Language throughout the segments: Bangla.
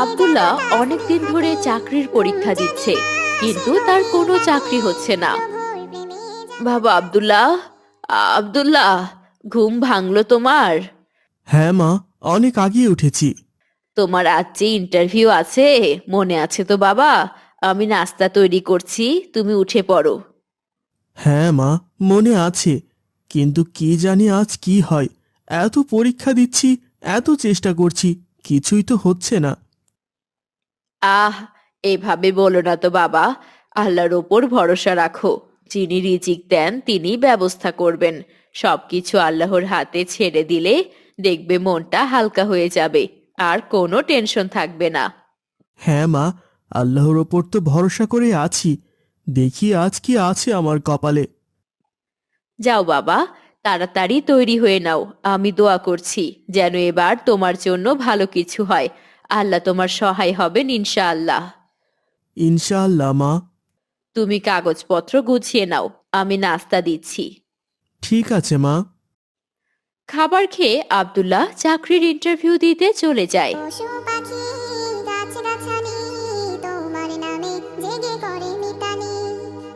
আব্দুল্লাহ অনেকদিন ধরে চাকরির পরীক্ষা দিচ্ছে, কিন্তু তার কোনো চাকরি হচ্ছে না। বাবা আব্দুল্লাহ, আব্দুল্লাহ, ঘুম ভাঙলো তোমার? হ্যাঁ মা, অনেক আগিয়ে উঠেছি। তোমার আজ যে ইন্টারভিউ আছে, মনে আছে তো বাবা? আমি নাস্তা তৈরি করছি, তুমি উঠে পড়ো। হ্যাঁ মা, মনে আছে, কিন্তু কি জানি আজ কি হয়। এত পরীক্ষা দিচ্ছি, এত চেষ্টা করছি, কিছুই তো হচ্ছে না। আহ, এভাবে বলো না তো বাবা। আল্লাহর ওপর ভরসা রাখো। যিনি রিজিক দেন তিনি ব্যবস্থা করবেন। সবকিছু আল্লাহর হাতে ছেড়ে দিলে দেখবে মনটা হালকা হয়ে যাবে, আর কোনো টেনশন থাকবে না। হ্যাঁ মা, আল্লাহর ওপর তো ভরসা করে আছি। দেখি আজ কি আছে আমার কপালে। যাও বাবা, তাড়াতাড়ি তৈরি হয়ে নাও। আমি দোয়া করছি যেন এবার তোমার জন্য ভালো কিছু হয়। আল্লাহ তোমার সহায় হবেন ইনশাআল্লাহ। ইনশাআল্লাহ মা। তুমি কাগজপত্র গুছিয়ে নাও, আমি নাস্তা দিচ্ছি। ঠিক আছে মা। খাবার খেয়ে আব্দুল্লাহ চাকরির ইন্টারভিউ দিতে চলে যায়। পশু পাখি গাছগাছালি তোমার নামে জেগে করে মিতালি।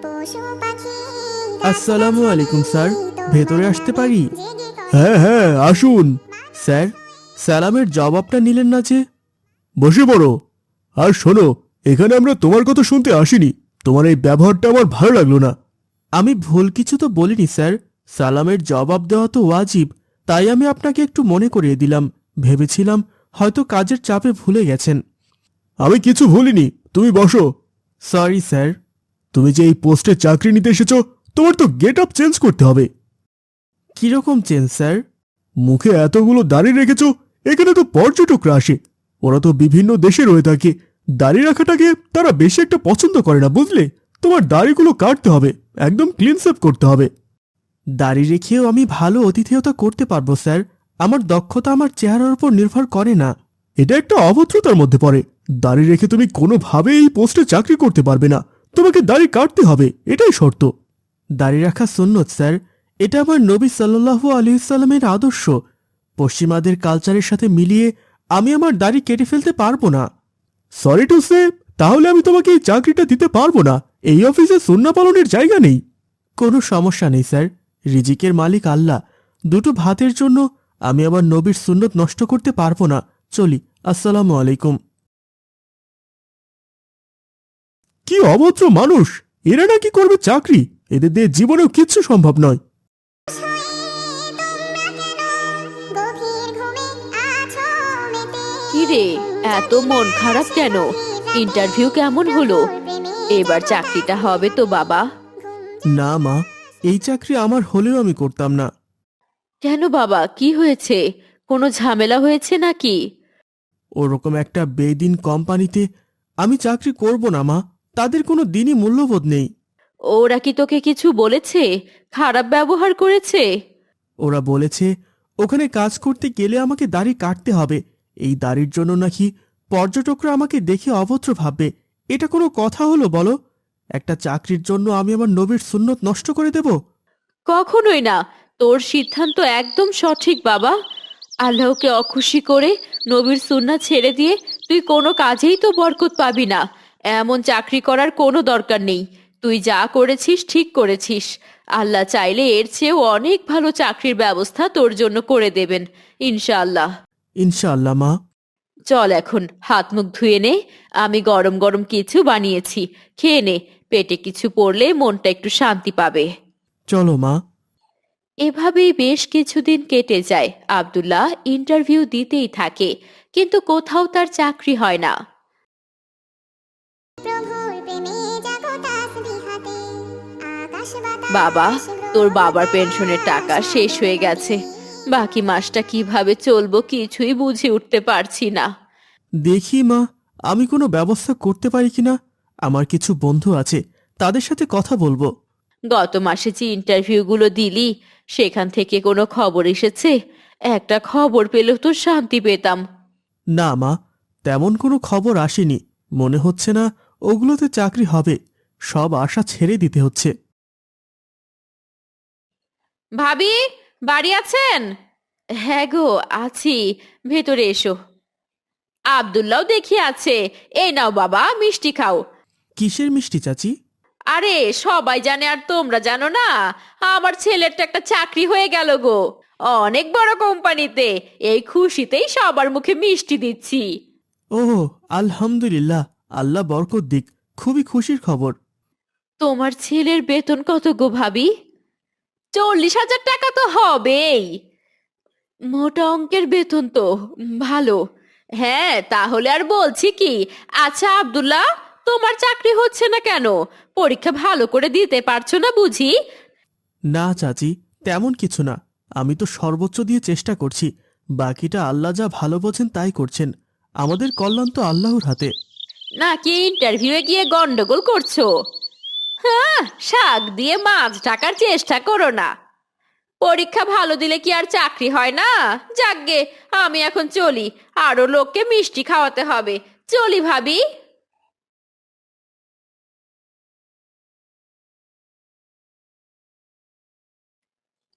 পশু পাখি আসসালামু আলাইকুম স্যার, তোমার ভেতরে আসতে নামে পারি? জেগে করে হ্যাঁ হ্যাঁ, আসুন। স্যার, সালামের জবাবটা নিলেন না যে? বসে পড়ো। আর শোনো, এখানে আমরা তোমার কথা শুনতে আসিনি। তোমার এই ব্যবহারটা আমার ভালো লাগলো না। আমি ভুল কিছু তো বলিনি স্যার। সালামের জবাব দেওয়া তো ওয়াজিব, তাই আমি আপনাকে একটু মনে করিয়ে দিলাম। ভেবেছিলাম হয়তো কাজের চাপে ভুলে গেছেন। আমি কিছু ভুলিনি, তুমি বসো। Sorry sir. তুমি যে এই পোস্টে চাকরি নিতে এসেছো, তোমার তো গেট আপ চেঞ্জ করতে হবে। কিরকম চেঞ্জ স্যার? মুখে এতগুলো দাড়ি রেখেছো, এখানে তো পর্যটকরা আসে। ওরা তো বিভিন্ন দেশে রয়ে থাকে। দাড়ি রাখাটাকে তারা বেশি একটা পছন্দ করে না, বুঝলে? তোমার দাড়িগুলো কাটতে হবে, একদম ক্লিন সেভ করতে হবে। দাড়ি রেখেও আমি ভালো অতিথেয়তা করতে পারবো স্যার। আমার দক্ষতা আমার চেহারার উপর নির্ভর করে না। এটা একটা অভদ্রতার মধ্যে পড়ে। দাড়ি রেখে তুমি কোনোভাবে এই পোস্টে চাকরি করতে পারবে না। তোমাকে দাড়ি কাটতে হবে, এটাই শর্ত। দাড়ি রাখা সুন্নত স্যার। এটা আমার নবী সাল্লাল্লাহু আলাইহি সাল্লামের আদর্শ। পশ্চিমাদের কালচারের সাথে মিলিয়ে আমি আমার দাড়ি কেটে ফেলতে পারবো না। সরি টু সে, তাহলে আমি তোমাকে এই চাকরিটা দিতে পারবো না। এই অফিসে সুন্নাহ পালনের জায়গা নেই। কোনো সমস্যা নেই স্যার, রিজিকের মালিক আল্লাহ। দুটো ভাতের জন্য আমি আবার নবীর সুন্নত নষ্ট করতে পারবো না। চলি, আসসালামু আলাইকুম। কি অভদ্র মানুষ! এরা নাকি করবে চাকরি? এদের দিয়ে জীবনেও কিচ্ছু সম্ভব নয়। গভীর ঘুমে আছো মেতে। কি রে, এত মন খারাপ কেন? ইন্টারভিউ কেমন হলো? এবার চাকরিটা হবে তো বাবা? না মা, এই চাকরি আমার হলেও আমি করতাম না। কেন বাবা, কি হয়েছে? কোনো ঝামেলা হয়েছে নাকি? ওরকম একটা বেদিন কোম্পানিতে আমি চাকরি করব না মা। তাদের কোনো দিনই মূল্যবোধ নেই। ওরা কি তোকে কিছু বলেছে? খারাপ ব্যবহার করেছে? ওরা বলেছে ওখানে কাজ করতে গেলে আমাকে দাড়ি কাটতে হবে। এই দাড়ির জন্য নাকি পর্যটকরা আমাকে দেখে অভদ্র ভাববে। এটা কোনো কথা হলো বলো? একটা চাকরির জন্য আমি আমার নবীর সুন্নত নষ্ট করে দেব? কখনোই না। তোর সিদ্ধান্ত একদম সঠিক বাবা। আল্লাহকে অখুশি করে নবীর সুন্নাহ ছেড়ে দিয়ে তুই কোনো কাজেই তো বরকত পাবি না। এমন চাকরি করার কোনো দরকার নেই। তুই যা করেছিস ঠিক করেছিস। আল্লাহ চাইলে এর চেয়েও অনেক ভালো চাকরির ব্যবস্থা তোর জন্য করে দেবেন ইনশাআল্লাহ। ইনশাআল্লাহ মা। চল এখন হাত মুখ ধুয়ে নে। আমি গরম গরম কিছু বানিয়েছি, খেয়ে নে। পেটে কিছু পড়লে মনটা একটু শান্তি পাবে। চলো মা। এভাবেই বেশ কিছুদিন কেটে যায়। আব্দুল্লাহ ইন্টারভিউ দিতেই থাকে, কিন্তু কোথাও তার চাকরি হয় না। প্রভুর প্রেমে জাগো তাসবিহাতে। আকাশ বাবা, বাতাস তোর গ্রহ বাবার তারা পেনশনের টাকা শেষ হয়ে সাথে। গেছে। বাকি মাসটা কিভাবে চলবো কিছুই বুঝে উঠতে পারছি না। দেখি মা, আমি কোনো ব্যবস্থা করতে পারি কিনা। আমার কিছু বন্ধু আছে, তাদের সাথে কথা বলবো। গত মাসে যে ইন্টারভিউগুলো দিলি, সেখান থেকে কোনো খবর এসেছে? একটা খবর পেলেও তো শান্তি পেতাম। না মা, তেমন কোনো খবর আসেনি। মনে হচ্ছে না ওগুলোতে চাকরি হবে। সব আশা ছেড়ে দিতে হচ্ছে। ভাবি, বাড়ি আছেন? হ্যাঁ গো, আছি। ভেতরে এসো। আব্দুল্লাহ দেখি আছে। এই নাও বাবা, মিষ্টি খাও। কিসের মিষ্টি চাচি? আরে সবাই জানে আর তোমরা জানো না, আমার ছেলের তো একটা চাকরি হয়ে গেল গো, অনেক বড় কোম্পানিতে। এই খুশিতেই সবার মুখে মিষ্টি দিচ্ছি। ও, আলহামদুলিল্লাহ, আল্লাহ বরকত দিক। খুবই খুশির খবর। তোমার ছেলের বেতন কত গো ভাবি? 40,000 টাকা তো হবেই। মোটা অঙ্কের বেতন তো, ভালো। হ্যাঁ তাহলে আর বলছি কি। আচ্ছা আব্দুল্লাহ, তোমার চাকরি হচ্ছে না কেন? পরীক্ষা ভালো করে দিতে পারছো না বুঝি? না চাচি, তেমন কিছু না। আমি তো সর্বোচ্চ দিয়ে চেষ্টা করছি। বাকিটা আল্লাহ যা ভালো বোঝেন তাই করছেন। আমাদের কল্যাণ তো আল্লাহর হাতে। নাকি ইন্টারভিউয়ে গিয়ে গন্ডগোল করছো? হ্যাঁ, শাক দিয়ে মাছ ঢাকার চেষ্টা করো না। পরীক্ষা ভালো দিলে কি আর চাকরি হয় না? যাকগে, আমি এখন চলি, আরো লোককে মিষ্টি খাওয়াতে হবে। চলি ভাবি।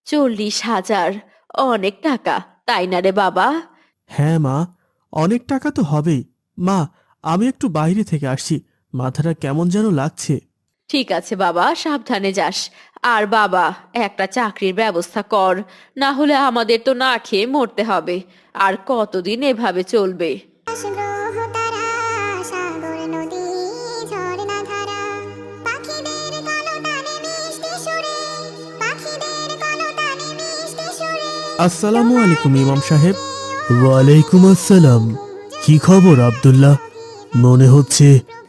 40,000 অনেক টাকা, তাই না রে বাবা? হ্যাঁ মা, অনেক টাকা তো হবেই। মা, আমি একটু বাইরে থেকে আসছি, মাথাটা কেমন যেন লাগছে। ঠিক আছে বাবা, সাবধানে যাস। আর বাবা, একটা চাকরির ব্যবস্থা কর, না হলে আমাদের তো না খেয়ে মরতে হবে। আর কতদিন এভাবে চলবে? গ্রহ তারা সাগর নদী ঝর্ণা ধারা পাখিদের কলতানে মিষ্টি সুরে পাখিদের কলতানে মিষ্টি সুরে আসসালামু আলাইকুম ইমাম সাহেব। ওয়ালাইকুম আসসালাম। কি খবর আব্দুল্লাহ? মনে হচ্ছে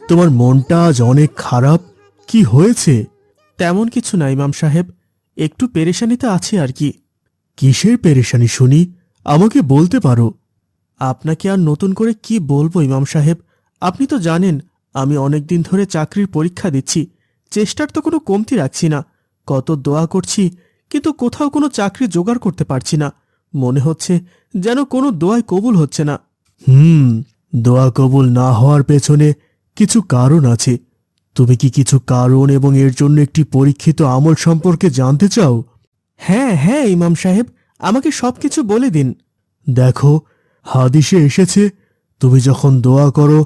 তোমার মনটা আজ অনেক খারাপ। কি হয়েছে? তেমন কিছু না ইমাম সাহেব, একটু পেরেশানিতে আছে আর কি। কিসের পেরেশানি শুনি? আমাকে বলতে পারো। আপনাকে আর নতুন করে কি বলবো ইমাম সাহেব? আপনি তো জানেন আমি অনেক দিন ধরে চাকরির পরীক্ষা দিচ্ছি। চেষ্টার তো কোনো কমতি রাখছি না। কত দোয়া করছি, কিন্তু কোথাও কোনো চাকরি জোগাড় করতে পারছি না। মনে হচ্ছে যেন কোনো দোয়াই কবুল হচ্ছে না। দোয়া কবুল না হওয়ার পেছনে কিছু কারণ আছে। তুমি কি কিছু কারণ এবং এর জন্য একটি পরীক্ষিত আমল সম্পর্কে জানতে চাও? হ্যাঁ হ্যাঁ ইমাম সাহেব, আমাকে সবকিছু বলে দিন। দেখো, হাদিসে এসেছে তুমি যখন দোয়া করো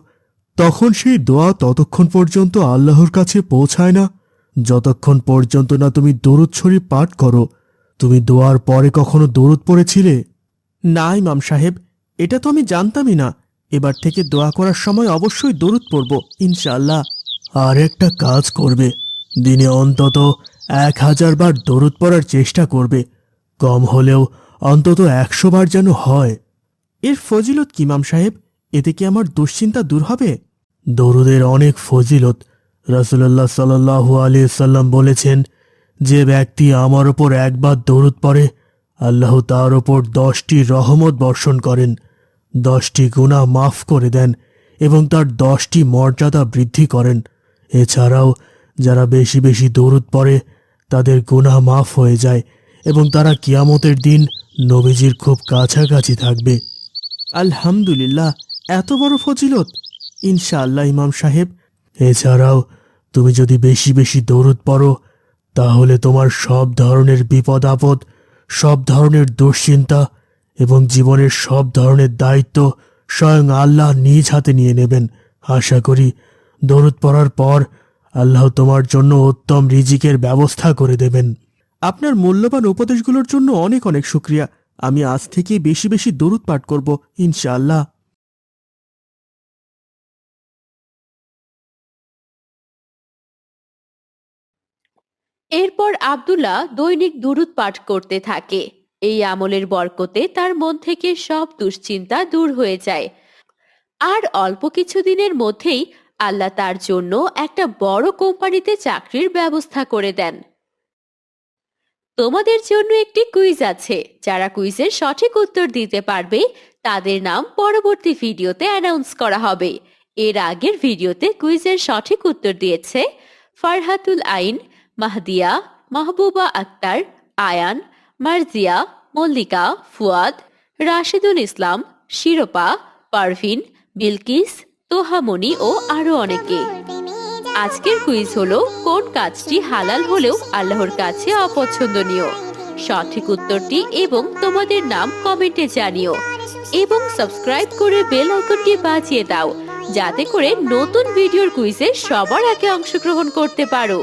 তখন সেই দোয়া ততক্ষণ পর্যন্ত আল্লাহর কাছে পৌঁছায় না যতক্ষণ পর্যন্ত না তুমি দরুদ শরীফ পাঠ করো। তুমি দোয়ার পরে কখনো দরুদ পড়েছিলে? না ইমাম সাহেব, এটা তো আমি জানতামই না। এবার থেকে দোয়া করার সময় অবশ্যই দরুদ পড়ব ইনশাআল্লাহ। আর একটা কাজ করবে, দিনে অন্তত 1000 বার দরুদ পড়ার চেষ্টা করবে। কম হলেও অন্তত 100 বার যেন হয়। এর ফজিলত কি ইমাম সাহেব? এতে কি আমার দুশ্চিন্তা দূর হবে? দরুদের অনেক ফজিলত। রাসূলুল্লাহ সাল্লাল্লাহু আলাইহি সাল্লাম বলেছেন, যে ব্যক্তি আমার ওপর একবার দরুদ পড়ে আল্লাহ তার ওপর 10টি রহমত বর্ষণ করেন, 10টি গুনাহ মাফ করে দেন এবং তার 10টি মর্যাদা বৃদ্ধি করেন। এছাড়াও যারা বেশি বেশি দরুদ পড়ে তাদের গুনাহ মাফ হয়ে যায় এবং তারা কিয়ামতের দিন নবীজির খুব কাছাকাছি থাকবে। আলহামদুলিল্লাহ, এত বড় ফজিলত! ইনশাআল্লাহ ইমাম সাহেব। এছাড়াও তুমি যদি বেশি বেশি দরুদ পড়ো তাহলে তোমার সব ধরনের বিপদ আপদ, সব ধরনের দুশ্চিন্তা এবং জীবনের সব ধরনের দায়িত্ব স্বয়ং আল্লাহ নিজ হাতে নিয়ে নেবেন। আশা করি দরুদ পড়ার পর আল্লাহ তোমার জন্য উত্তম রিজিকের ব্যবস্থা করে দেবেন। আপনার মূল্যবান উপদেশগুলোর জন্য অনেক অনেক শুকরিয়া। আমি আজ থেকে বেশি বেশি দরুদ পাঠ করব ইনশাআল্লাহ। এরপর আব্দুল্লাহ দৈনিক দুরূদ পাঠ করতে থাকে। এই আমলের বরকতে তার মন থেকে সব দুশ্চিন্তা দূর হয়ে যায়। আর অল্প কিছুদিনের মধ্যেই আল্লাহ তার জন্য একটা বড় কোম্পানিতে চাকরির ব্যবস্থা করে দেন। তোমাদের জন্য একটি কুইজ আছে। যারা কুইজের সঠিক উত্তর দিতে পারবে তাদের নাম পরবর্তী ভিডিওতে অ্যানাউন্স করা হবে। এর আগের ভিডিওতে কুইজের সঠিক উত্তর দিয়েছে ফারহাতুল আইন, মাহদিয়া, মাহবুবা আক্তার, আয়ান, মার্জিয়া, মল্লিকা, ফুয়াদ, রাশিদুল ইসলাম, শিরোপা, পারভিন, বিলকিস, তোহামনি ও আরো অনেকে। আজকের কুইজ হলো কোন কাজটি হালাল হলেও আল্লাহর কাছে অপছন্দনীয়। সঠিক উত্তরটি এবং তোমাদের নাম কমেন্টে জানিও। এবং সাবস্ক্রাইব করে বেল আইকনটি বাজিয়ে দাও, যাতে করে নতুন ভিডিওর কুইজে সবার আগে অংশগ্রহণ করতে পারো।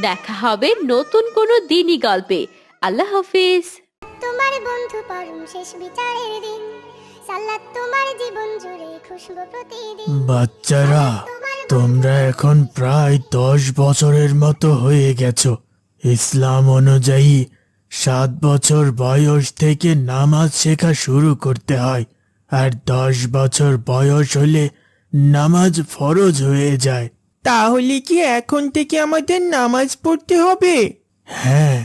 দেখা হবে নতুন কোনো দিনই গল্পে। আল্লাহ হাফিজ। তোমার বন্ধু পরম শেষ বিচারের দিন, সালাত তোমার জীবন জুড়ে খুশবু প্রতিদিন। বাচ্চারা, তোমরা এখন প্রায় 10 বছরের মতো হয়ে গেছো। ইসলাম অনুযায়ী 7 বছর বয়স থেকে নামাজ শেখা শুরু করতে হয়, আর 10 বছর বয়স হলে নামাজ ফরজ হয়ে যায়। তাহলে কি এখন থেকে আমাদের নামাজ পড়তে হবে? হ্যাঁ,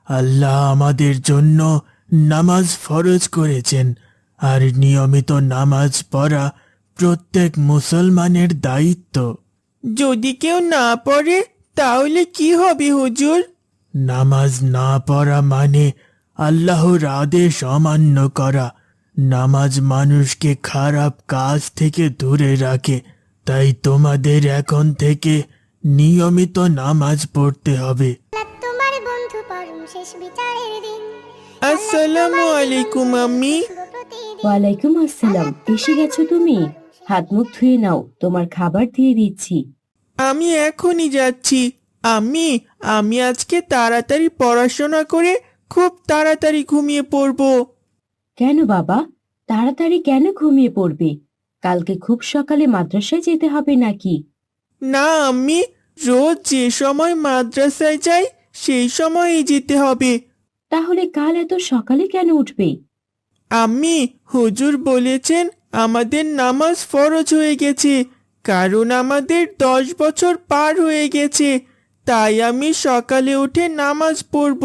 আল্লাহ আমাদের জন্য নামাজ ফরজ করেছেন, আর নিয়মিত নামাজ পড়া প্রত্যেক মুসলমানের দায়িত্ব। যদি কেউ না পড়ে তাহলে কি হবে হুজুর? নামাজ না পড়া মানে আল্লাহর আদেশ অমান্য করা। নামাজ মানুষকে খারাপ কাজ থেকে দূরে রাখে, তাই তোমাদের এখন থেকে নিয়মিত নামাজ পড়তে হবে। সালাত তোমার বন্ধু পরম শেষ বিচারের দিন। আসসালামু আলাইকুম আম্মি। খুশবু প্রতিদিন। ওয়ালাইকুম আসসালাম। এসে গেছো তুমি? হাত মুখ ধুয়ে নাও, তোমার খাবার দিয়ে দিচ্ছি। আমি এখনই যাচ্ছি। আমি আজকে তাড়াতাড়ি পড়াশোনা করে খুব তাড়াতাড়ি ঘুমিয়ে পড়ব। কেন বাবা, তাড়াতাড়ি কেন ঘুমিয়ে পড়বে? কালকে খুব সকালে মাদ্রাসায় যেতে হবে নাকি? না আম্মি, রোজ যে সময় মাদ্রাসায় যাই সেই সময়ই যেতে হবে। তাহলে কাল এত সকালে কেন উঠবে? আম্মি, হুজুর বলেছেন আমাদের নামাজ ফরজ হয়ে গেছে, কারণ আমাদের 10 বছর পার হয়ে গেছে। তাই আমি সকালে উঠে নামাজ পড়ব।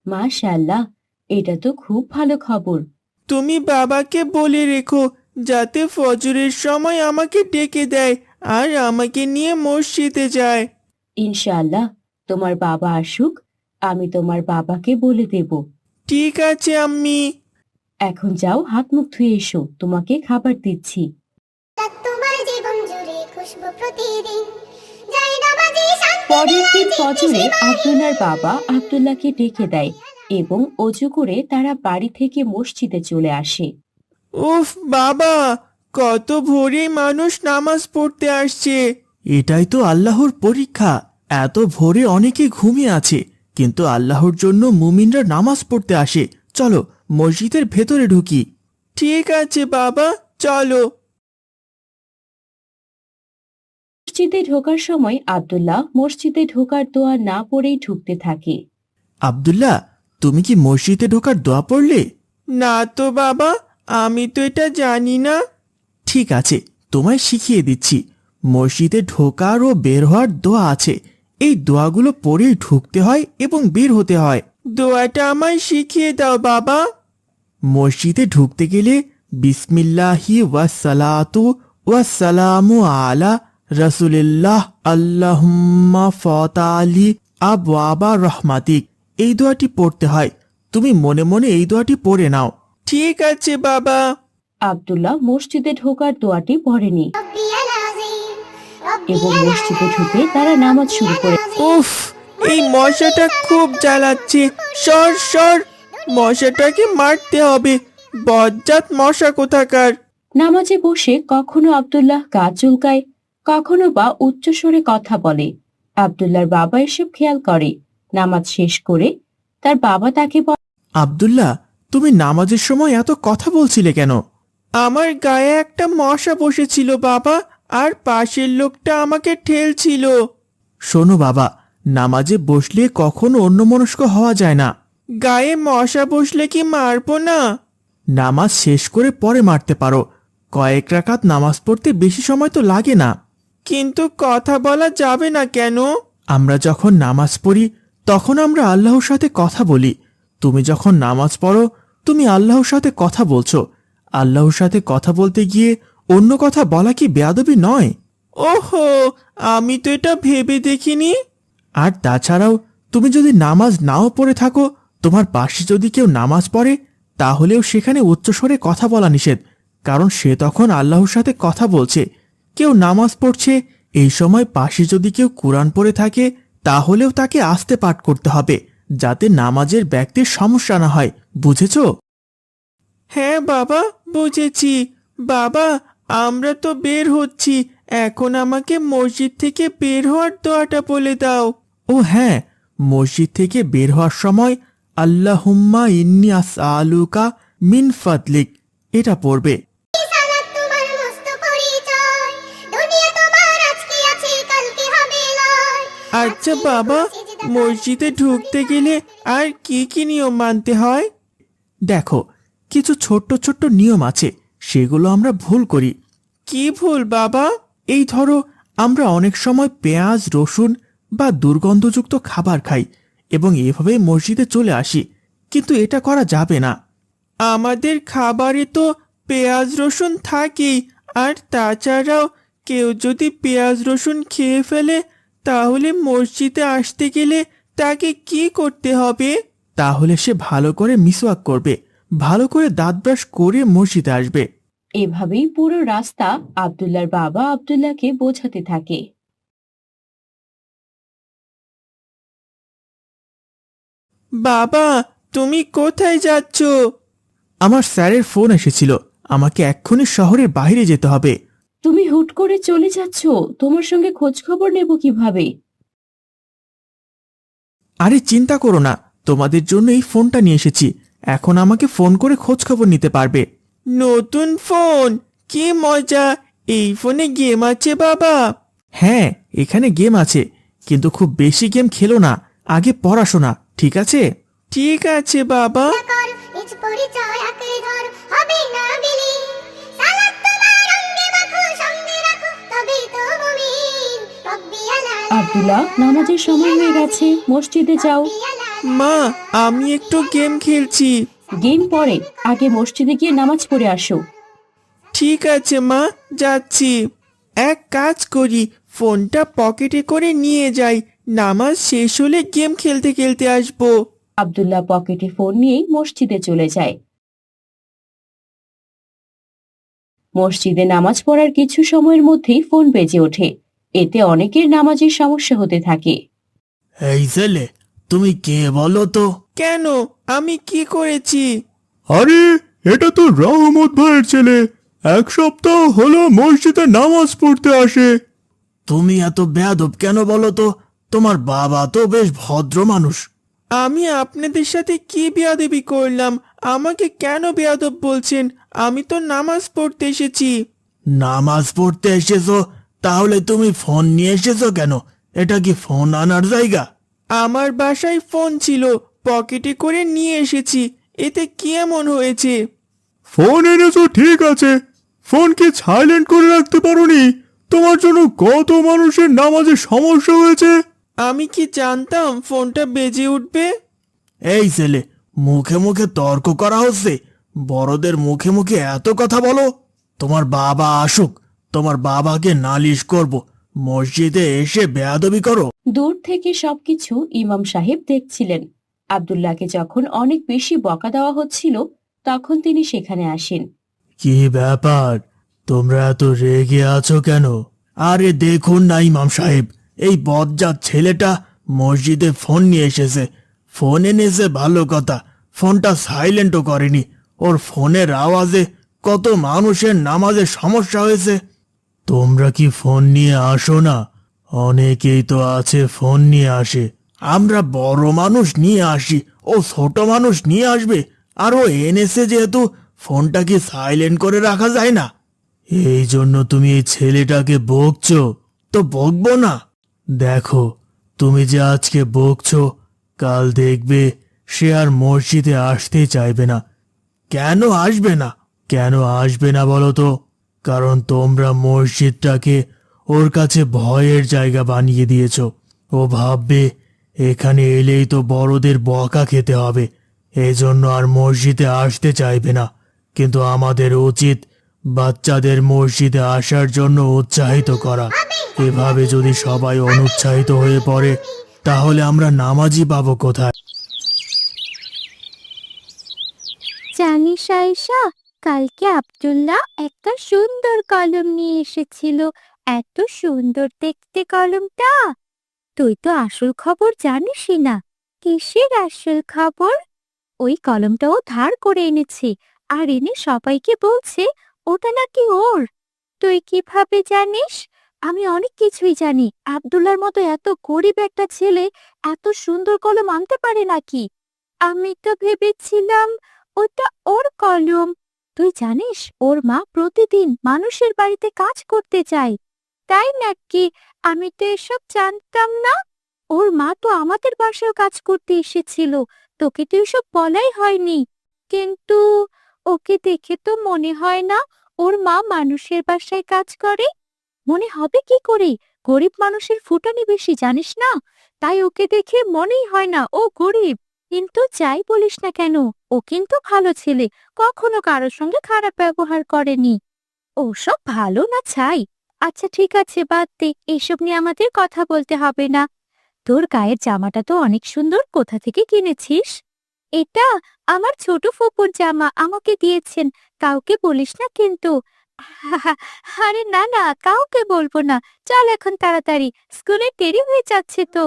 মাশাআল্লাহ, এটা তো খুব ভালো খবর। তুমি বাবাকে বলে রেখো যাতে ফজরের সময় আমাকে ডেকে দেয় আর আমাকে নিয়ে মসজিদে যায়। ইনশাআল্লাহ, তোমার বাবা আসুক, আমি তোমার বাবাকে বলে দেব। ঠিক আছে আম্মি। এখন যাও, হাত মুখ ধুয়ে এসো, তোমাকে খাবার দিচ্ছি। সালাত তোমার জীবন জুড়ে খুশবু প্রতিদিন। যাই নামাজি শান্তি পরের দিন ফজরে আব্দুল্লাহর বাবা আব্দুল্লাহকে ডেকে দেয় এবং অজু করে তারা বাড়ি থেকে মসজিদে চলে আসে। উফ বাবা, কত ভোরে মানুষ নামাজ পড়তে আসছে। এটাই তো আল্লাহর পরীক্ষা। এত ভোরে অনেকে ঘুমিয়ে আছে, কিন্তু আল্লাহর জন্য মুমিনরা নামাজ পড়তে আসে। চলো মসজিদের ভেতরে ঢুকি। ঠিক আছে বাবা, চলো। মসজিদে ঢোকার সময় আব্দুল্লাহ মসজিদে ঢোকার দোয়া না পড়েই ঢুকতে থাকে। আব্দুল্লাহ, তুমি কি মসজিদে ঢোকার দোয়া পড়লে? না তো বাবা, আমি তো এটা জানি না। ঠিক আছে, তোমায় শিখিয়ে দিচ্ছি। মসজিদে ঢোকার ও বের হওয়ার দোয়া আছে। এই দোয়াগুলো পড়েই ঢুকতে হয় এবং বের হতে হয়। দোয়াটা আমায় শিখিয়ে দাও বাবা। মসজিদে ঢুকতে গেলে বিসমিল্লাহি ওয়াসসালাতু ওয়াসসালামু আলা রাসূলিল্লাহ আল্লাহুম্মা ফাতালি আবওয়াবা রহমাতিক, এই দোয়াটি পড়তে হয়। তুমি মনে মনে এই দোয়াটি পড়ে নাও। ঠিক আছে বাবা। আব্দুল্লাহ মসজিদে ঢোকার দোয়াটি পড়েনি রব্বিয়াল আযীম, এবং রব্বিয়াল মসজিদে ঢুকে তারা নামাজ শুরু করে। উফ, এই মশাটা খুব জ্বালাচ্ছে। সর সর, মশাটাকে মারতে হবে। বজ্জাত মশা কোথাকার। নামাজে বসে কখনো আব্দুল্লাহ গা চুলকায়, কখনো বা উচ্চস্বরে কথা বলে। আব্দুল্লাহর বাবা এসব খেয়াল করে। নামাজ শেষ করে তার বাবা তাকে বলে, আব্দুল্লাহ, তুমি নামাজের সময় এত কথা বলছিলে কেন? আমার গায়ে একটা মশা বসেছিল বাবা, আর পাশের লোকটা আমাকে ঠেলছিল। শোনো বাবা, নামাজে বসলে কখনো অন্যমনস্ক হওয়া যায় না। গায়ে মশা বসলে কি মারবো না? নামাজ শেষ করে পরে মারতে পারো। কয়েক রাকাত নামাজ পড়তে বেশি সময় তো লাগে না। কিন্তু কথা বলা যাবে না কেন? আমরা যখন নামাজ পড়ি তখন আমরা আল্লাহর সাথে কথা বলি। তুমি যখন নামাজ পড়ো তুমি আল্লাহর সাথে কথা বলছো। আল্লাহর সাথে কথা বলতে গিয়ে অন্য কথা বলা কি বেয়াদবি নয়? ওহো, আমি তো এটা ভেবে দেখিনি। আর তাছাড়াও তুমি যদি নামাজ নাও পড়ে থাকো, তোমার পাশে যদি কেউ নামাজ পড়ে, তাহলেও সেখানে উচ্চস্বরে কথা বলা নিষেধ, কারণ সে তখন আল্লাহর সাথে কথা বলছে। কেউ নামাজ পড়ছে, এই সময় পাশে যদি কেউ কুরআন পড়ে থাকে, তাহলেও তাকে আস্তে পাঠ করতে হবে, যাতে নামাজের ব্যক্তির সমস্যা না হয়। বুঝেছো? হ্যাঁ বাবা, বুঝেছি। বাবা, আমরা তো বের হচ্ছি, এখন আমাকে মসজিদ থেকে বের হওয়ার দোয়াটা বলে দাও। ও হ্যাঁ, মসজিদ থেকে বের হওয়ার সময় আল্লাহুম্মা ইন্নি আসআলুকা মিন ফাদলিক এটা পড়বে। সালাত তোমার মস্ত পরিচয়, দুনিয়া তোমার আজকে আছে কালকে হবে লয়। আচ্ছা বাবা, মসজিদে ঢুকতে গেলে আর কি কি নিয়ম মানতে হয়? দেখো, কিছু ছোট্ট ছোট্ট নিয়ম আছে, সেগুলো আমরা ভুল করি। কি ভুল বাবা? এই ধরো, আমরা অনেক সময় পেঁয়াজ, রসুন বা দুর্গন্ধযুক্ত খাবার খাই এবং এভাবে মসজিদে চলে আসি, কিন্তু এটা করা যাবে না। আমাদের খাবারে তো পেঁয়াজ রসুন থাকেই, আর তাছাড়াও কেউ যদি পেঁয়াজ রসুন খেয়ে ফেলে তাহলে মসজিদে আসতে গেলে তাকে কি করতে হবে? তাহলে সে ভালো করে মিসওয়াক করবে, ভালো করে দাঁত ব্রাশ করে মসজিদে আসবে। এভাবেই পুরো রাস্তা আব্দুল্লাহর বাবা আব্দুল্লাহকে বোঝাতে থাকে। বাবা, তুমি কোথায় যাচ্ছ? আমার স্যারের ফোন এসেছিল, আমাকে এক্ষুনি শহরের বাইরে যেতে হবে। তুমি হুট করে চলে যাচ্ছ, তোমার সঙ্গে খোঁজ খবর নেব কিভাবে? আরে চিন্তা করো না, তোমাদের জন্য এই ফোনটা নিয়ে এসেছি, এখন আমাকে ফোন করে খোঁজ খবর নিতে পারবে। নতুন ফোন? কি মজা! এই ফোনে গেম আছে বাবা? হ্যাঁ, এখানে গেম আছে, কিন্তু খুব বেশি গেম খেলো না, আগে পড়াশোনা, ঠিক আছে? ঠিক আছে বাবা। কর নিজ পরিচয় আঁকড়ে ধর, হবে না বিলীন। সালাত তোমার অঙ্গে মাখো, সঙ্গে রাখো, তবেই তো মুমিন। রব্বি আলা আব্দুল্লাহ, নামাজের সময় হয়ে গেছে, মসজিদে যাও। মা, আমি একটু গেম খেলছি। গেম পরে, আগে মসজিদে গিয়ে নামাজ পড়ে আসো। ঠিক আছে মা, যাচ্ছি। এক কাজ করি, ফোনটা পকেটে করে নিয়ে যাই, নামাজ শেষ হলে গেম খেলতে খেলতে আসবো। আব্দুল্লাহ পকেটে ফোন নিয়েই মসজিদে চলে যায়। মসজিদে নামাজ পড়ার কিছু সময়ের মধ্যেই ফোন বেজে ওঠে। এতে অনেকের নামাজের সমস্যা হতে থাকে। এই ছেলে, তুমি কে বলো তো? কেন, আমি কি করেছি? আরে, এটা তো রহমত ভাইয়ের ছেলে, এক সপ্তাহ হলো মসজিদে নামাজ পড়তে আসে। তুমি এত বেয়াদব কেন বলো তো? তোমার বাবা তো বেশ ভদ্র মানুষ। আমি আপনাদের সাথে কি বেয়াদবি করলাম? আমাকে কেন বেয়াদব বলছেন? আমি তো নামাজ পড়তে এসেছি। নামাজ পড়তে এসেছো, তাহলে তুমি ফোন নিয়ে এসেছো কেন? এটা কি ফোন আনার জায়গা? আমার বাসায় ফোন ছিল, পকেটে করে নিয়ে এসেছি, এতে কি এমন হয়েছে? ফোন এনেছো ঠিক আছে, ফোন কি সাইলেন্ট করে রাখতে পারোনি? তোমার জন্য কত মানুষের নামাজে সমস্যা হয়েছে। আমি কি জানতাম ফোনটা বেজে উঠবে? এই ছেলে, মুখে মুখে তর্ক করা হচ্ছে, বড়দের মুখে মুখে এত কথা বলো? তোমার বাবা আসুক, তোমার বাবাকে নালিশ করব, মসজিদে এসে বেয়াদবি করো। দূর থেকে সবকিছু ইমাম সাহেব দেখছিলেন। আব্দুল্লাহকে যখন অনেক বেশি বকা দেওয়া হচ্ছিল, তখন তিনি সেখানে আসেন। কি ব্যাপার, তোমরা এত রেগে আছো কেন? আরে দেখুন না ইমাম সাহেব, এই বজ্জাত ছেলেটা মসজিদে ফোন নিয়ে এসেছে। ফোন এনেছে ভালো কথা, ফোনটা সাইলেন্টও করেনি। ওর ফোনের আওয়াজে কত মানুষের নামাজে সমস্যা হয়েছে। তোমরা কি ফোন নিয়ে আসো না? অনেকেই তো আছে ফোন নিয়ে আসে। আমরা বড় মানুষ নিয়ে আসি, ও ছোট মানুষ নিয়ে আসবে? আর ও এনেছে যেহেতু, ফোনটা কি সাইলেন্ট করে রাখা যায় না? এই জন্য তুমি এই ছেলেটাকে বকছো? তো বকবো না। দেখো, তুমি যে আজকে বকছো, কাল দেখবে সে আর মসজিদে আসতেই চাইবে না। কেন আসবে না? কেন আসবে না বলো তো? কারণ তোমরা মসজিদটাকে ওর কাছে ভয়ের জায়গা বানিয়ে দিয়েছো। ও ভাববে এখানে এলেই তো বড়দের বকা খেতে হবে, এজন্য আর মসজিদে আসতে চাইবে না। কিন্তু আমাদের উচিত বাচ্চাদের মসজিদে আসার জন্য উৎসাহিত করা। এভাবে যদি সবাই অনুৎসাহিত হয়ে পড়ে, তাহলে আমরা নামাজি পাবো কোথায়? জানিস আয়েশা, কালকে আব্দুল্লাহ একটা সুন্দর কলম নিয়ে এসেছিল। এত সুন্দর দেখতে কলমটা। তুই তো আসল খবর জানিসই না। কিসের আসল খবর? ওই কলমটাও ধার করে এনেছি। আর এনে সবাইকে বলছে ওটা নাকি ওর। তুই কিভাবে জানিস? আমি অনেক কিছুই জানি। আব্দুল্লাহর মতো এত গরিব একটা ছেলে এত সুন্দর কলম আনতে পারে নাকি? আমি তো ভেবেছিলাম ওটা ওর কলম। তুই জানিস ওর মা প্রতিদিন মানুষের বাড়িতে কাজ করতে যায়। তাই নাকি? আমি তো এসব জানতাম না। ওর মা তো আমাদের বাসায় কাজ করতে এসেছিল। তোকে তো এসব বলাই হয়নি। কিন্তু ওকে দেখে তো মনে হয় না ওর মা মানুষের বাসায় কাজ করে। মনে হবে কি করে? গরিব মানুষের ফুটানি বেশি, জানিস না? তাই ওকে দেখে মনেই হয় না ও গরিব। কিন্তু যাই বলিস না কেন, ও কিন্তু ভালো ছেলে, কখনো কারোর সঙ্গে খারাপ ব্যবহার করেনি। ওসব ভালো না ছাই। আচ্ছা ঠিক আছে, বাদ দে, এসব নিয়ে আমাদের কথা বলতে হবে না। তোর গায়ের জামাটা তো অনেক সুন্দর, কোথা থেকে কিনেছিস? এটা আমার ছোট ফুপুর জামা, আমাকে দিয়েছেন। কাউকে বলিস না কিন্তু। আরে না না, কাউকে বলবো না। চল এখন তাড়াতাড়ি, স্কুলে দেরি হয়ে যাচ্ছে তো।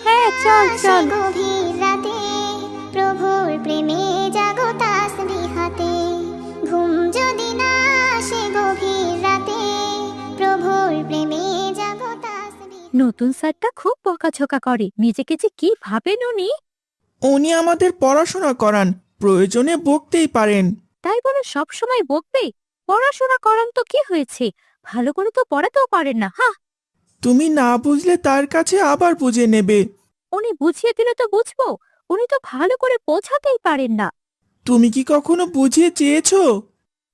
হ্যাঁ চল চল। গভীর রাতে প্রভুর প্রেমে জাগো তাসবিহাতে। ঘুম যদি না আসে গভীর রাতে প্রভুর প্রেমে জাগো তাসবিহাতে। নতুন স্যারটা খুব বকাঝকা করে, নিজেকে যে কি ভাবেন উনি। উনি আমাদের পড়াশোনা করান, প্রয়োজনে বকতেই পারেন। তাই বলে সব সময় বকবে? পড়াশোনা করান তো কি হয়েছে, ভালো করে তো পড়াতেও পারেন না। হ্যাঁ, তুমি না বুঝলে তার কাছে আবার বুঝে নেবে। উনি বুঝিয়ে দিলে তো বুঝবো, উনি তো ভালো করে বোঝাতেই পারেন না। তুমি কি কখনো বুঝিয়ে চেয়েছো?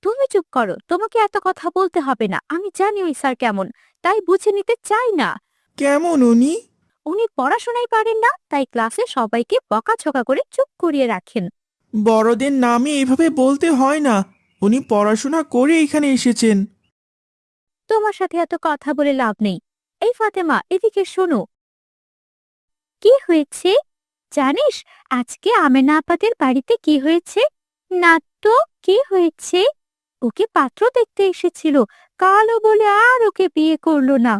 তুমি চুপ করো, তোমাকে এত কথা বলতে হবে না। আমি জানি ওই স্যার কেমন, তাই বুঝে নিতে চাই না। কেমন উনি? উনি পড়াশোনাই পারেন না, তাই ক্লাসে সবাইকে বকাঝকা করে চুপ করিয়ে রাখেন। বড়দের নামে এভাবে বলতে হয় না। উনি পড়াশোনা করে এখানে এসেছেন। তোমার সাথে এত কথা বলে লাভ নেই। এই ফাতেমা, এদিকে শোনো। কি হয়েছে জানিস? আজকে আমেনা আপাদের বাড়িতে কি হয়েছে? না তো, কি হয়েছে? ওকে পাত্র দেখতে এসেছিল, কালো বলে আর ওকে বিয়ে করলো না।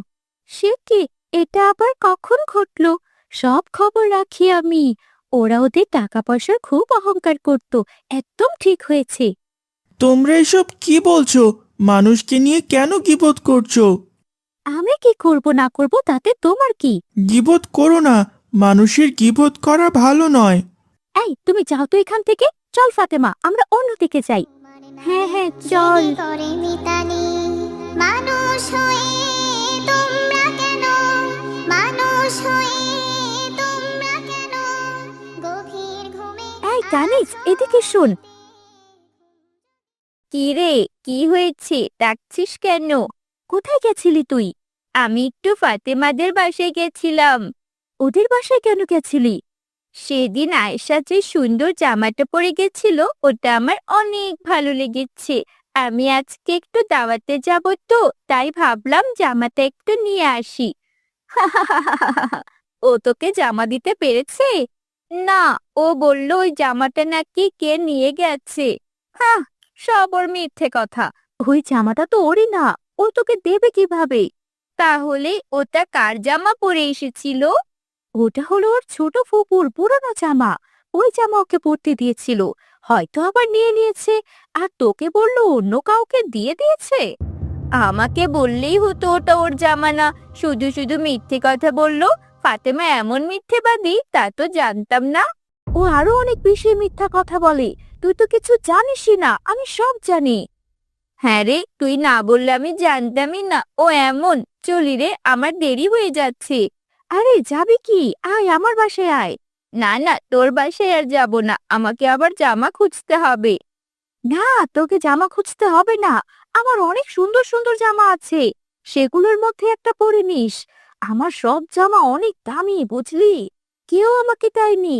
সে কি? এটা আবার কখন ঘটলো? সব খবর রাখি আমি। ওরা ওদের টাকা পয়সার খুব অহংকার করত। একদম ঠিক হয়েছে। তোমরা এসব কি বলছো? মানুষকে নিয়ে কেন গীবত করছো? আমি কি করব না করব তাতে তোমার কি? গীবত করো না, মানুষের গীবত করা ভালো নয়। এই তুমি যাও তো এখান থেকে। চল ফাতেমা, আমরা অন্যদিকে যাই। হ্যাঁ হ্যাঁ চল। জেগে করে মিতালি মানুষ হয়ে তোমরা কেন, মানুষ হয়ে তোমরা কেন গভীর ঘুমে। এই জানিস, এদিকে শোন। কি রে, কি হয়েছে? ডাকছিস কেন? কোথায় গেছিলি তুই? আমি একটু ফাতেমাদের বাসায় গেছিলাম। ওদের বাসায় কেন গেছিলি? সেদিন আয়েশা যে সুন্দর জামাটা পরে গেছিল, ওটা আমার অনেক ভালো লেগেছে। আমি আজকে একটু দাওয়াতে যাব তো, তাই ভাবলাম জামাটা একটু নিয়ে আসি। ও তোকে জামা দিতে পেরেছে? না, ও বলল ওই জামাটা নাকি কে নিয়ে গেছে। হ্যাঁ, সব ওর মিথ্যে কথা। ওই জামাটা তো ওরই না, ও তোকে দেবে কিভাবে? তাহলে ওটা কার জামা পরে এসেছিল? ওটা হলো ওর ছোট ফুপুর পুরনো জামা। ওই জামা ওকে পরতে দিয়েছিল, হয়তো আবার নিয়ে নিয়েছে। আর তোকে বললো অন্য কাউকে দিয়ে দিয়েছে। আমাকে বললেই হতো ওটা ওর জামা না, শুধু শুধু মিথ্যে কথা বললো। ফাতেমা এমন মিথ্যেবাদী, তা তো জানতাম না। ও আরো অনেক বেশি মিথ্যা কথা বলে। তুই তো কিছু জানিসই না, আমি সব জানি। হ্যাঁ রে, তুই না বললে আমি জানতামই না ও এমন। চলি রে, আমার দেরি হয়ে যাচ্ছে। আরে যাবি কি? আয় আমার বাসায় আয়। না না, তোর বাসায় আর যাব না, আমাকে আবার জামা খুঁজতে হবে। না, তোকে জামা খুঁজতে হবে না। আমার অনেক সুন্দর সুন্দর জামা আছে, সেগুলোর মধ্যে একটা পরে নিস। আমার সব জামা অনেক দামি, বুঝলি? কেউ আমাকে দেয়নি।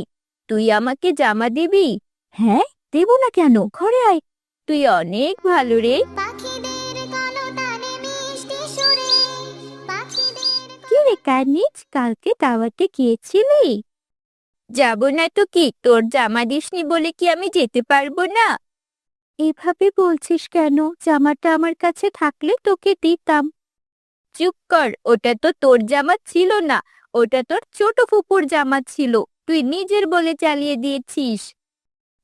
তুই আমাকে জামা দিবি? হ্যাঁ, দেব না কেন? ঘরে আয়। তুই অনেক ভালো রে। পাখিদের কলতানে মিষ্টি সুরে, পাখিদের কি রে কানিজ, কালকে দাওয়াতে গিয়েছিলি? যাব না তো কি, তোর জামা দিসনি বলে কি আমি যেতে পারবো না? এভাবে বলছিস কেন? জামাটা আমার কাছে থাকলে তোকে দিতাম। চুপ কর, ওটা তো তোর জামা ছিল না, ওটা তোর ছোট ফুপুর জামা ছিল। তুই নিজের বলে চালিয়ে দিয়েছিস।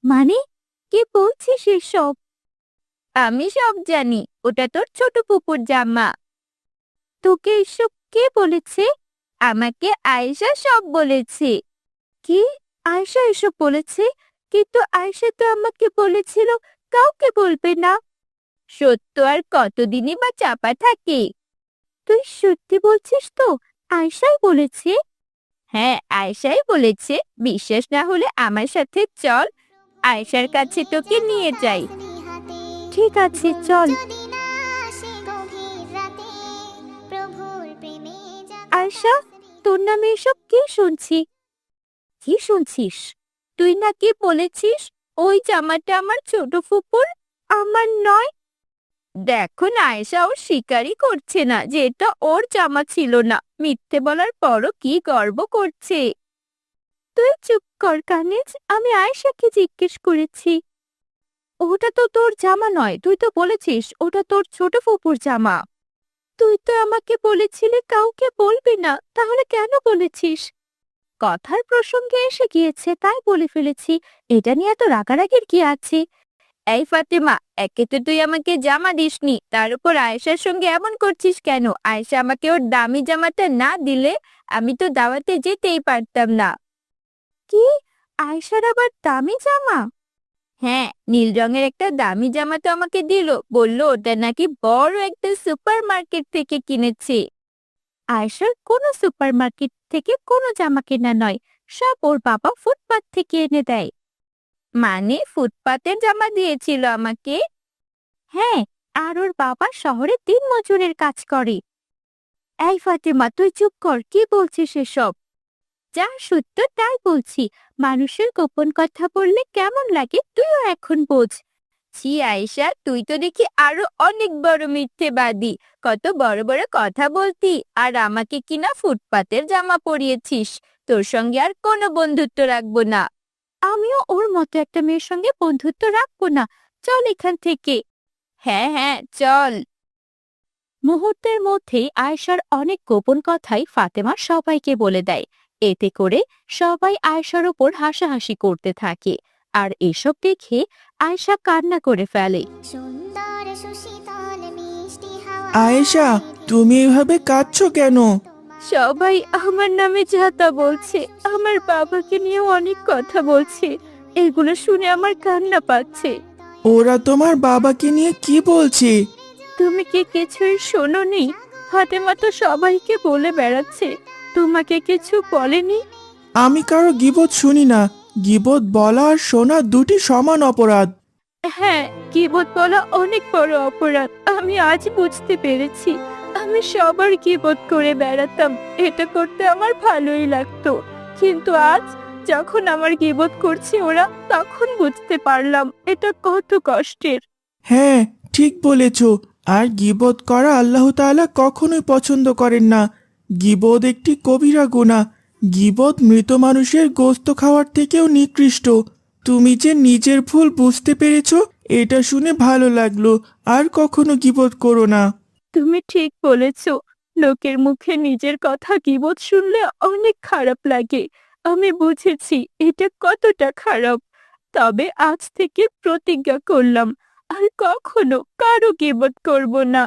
মানে কি বলছিস এসব? আমি সব জানি, ওটা তোর ছোট ফুপুর জামা। তোকে এসব কে বলেছে? আমাকে আয়েশা সব বলেছে। কি? আয়েশা এসব বলেছে? কিন্তু আয়েশা তো আমাকে বলেছিল কাউকে বলবে না। সত্য আর কতদিনই বা চাপা থাকে? তুই সত্যি বলছিস তো? আয়েশাই বলেছে? হ্যাঁ, আয়েশাই বলেছে। বিশ্বাস না হলে আমার সাথে চল, আয়েশার কাছে তোকে নিয়ে যাই। ঠিক আছে, চল। যদি না আসে গভীর রাতে, প্রভুর প্রেমে আয়েশা, তোর নামে এসব কি শুনছি? কি শুনছিস? তুই নাকি বলেছিস ওই জামাটা আমার ছোট ফুপুর, আমার নয়। দেখো না, আয়েশা ওর স্বীকারই করছে না যে এটা ওর জামা ছিল না। মিথ্যে বলার পরও কি গর্ব করছে। তুই চুপ কর কানিজ, আমি আয়েশাকে জিজ্ঞেস করেছি। ওটা তো তোর জামা নয়, তুই তো বলেছিস ওটা তোর ছোট ফুপুর জামা। তুই তো আমাকে বলেছিলি কাউকে বলবি না, তাহলে কেন বলেছিস? কথার প্রসঙ্গে এসে গিয়েছে তাই বলে ফেলেছি। এটা নিয়ে এত রাগারাগির কি আছে? এই ফাতেমা, একে তো তুই আমাকে জামা দিসনি, তার উপর আয়েশার সঙ্গে এমন করছিস কেন? আয়েশা আমাকে ওর দামি জামাটা না দিলে আমি তো দাওয়াতে যেতেই পারতাম না। কি? আয়েশার আবার দামি জামা? হ্যাঁ, নীল রঙের একটা দামি জামা তো আমাকে দিল, বলল ওটা নাকি বড় একটা সুপার মার্কেট থেকে কিনেছে। আয়েশার কোনো সুপার মার্কেট থেকে কোনো জামা কেনা নয়, সব ওর বাবা ফুটপাত থেকে এনে দেয়। মানে ফুটপাতের জামা দিয়েছিল আমাকে? হ্যাঁ, আর ওর বাবা শহরে দিনমজুরের কাজ করে। এই ফাতেমা, তুই চুপ কর, কি বলছিস এসব? যা সত্য তাই বলছি। মানুষের গোপন কথা বললে কেমন লাগে তুইও এখন বোঝ। ছি আয়েশা, তুই তো দেখি আরো অনেক বড় মিথ্যেবাদী। কত বড় বড় কথা বলতি, আর আমাকে কিনা ফুটপাতের জামা পরিয়েছিস। তোর সঙ্গে আর কোনো বন্ধুত্ব রাখবো না। আমিও ওর মতো একটা মেয়ের সঙ্গে বন্ধুত্ব রাখবো না। চল এখান থেকে। হ্যাঁ হ্যাঁ, চল। মুহূর্তের মধ্যেই আয়েশার অনেক গোপন কথাই ফাতেমা সবাইকে বলে দেয়। এতে করে সবাই আয়েশার ওপর হাসাহাসি করতে থাকে, আর এসব দেখে আয়েশা কান্না করে ফেলে। সুন্দর সুশীতল মিষ্টি হাওয়া আয়েশা, তুমি এভাবে কাঁদছো কেন? সবাই আমার নামে যাতা বলছে, আমার বাবাকে নিয়ে অনেক কথা বলছে। এগুলো শুনে আমার কান্না পাচ্ছে। ওরা তোমার বাবাকে নিয়ে কি বলছে? তুমি কি কিছুই শোনোনি? ফাতেমা তো সবাইকে বলে বেড়াচ্ছে, তোমাকে কিছু বলেনি? আমি কারো গীবত শুনি না। গীবত বলা আর শোনা দুটি সমান অপরাধ। হ্যাঁ, গীবত বলা অনেক বড় অপরাধ। আমি আজ বুঝতে পেরেছি। আমি সবার গীবত করে বেড়াতাম, এটা করতে আমার ভালোই লাগতো। কিন্তু আজ যখন আমার গীবত করছে ওরা, তখন বুঝতে পারলাম এটা কত কষ্টের। হ্যাঁ, ঠিক বলেছ। আর গীবত করা আল্লাহ তাআলা কখনোই পছন্দ করেন না। গীবত একটি কবিরা গুনাহ। গীবত মৃত মানুষের গোশত খাওয়ার থেকেও নিকৃষ্ট। তুমি যে নিজের ভুল বুঝতে পেরেছো, এটা শুনে ভালো লাগলো। আর কখনো গীবত করো না। তুমি ঠিক বলেছ। লোকের মুখে নিজের কথা গীবত শুনলে অনেক খারাপ লাগে। আমি বুঝেছি এটা কতটা খারাপ। তবে আজ থেকে প্রতিজ্ঞা করলাম আর কখনো কারো গীবত করব না।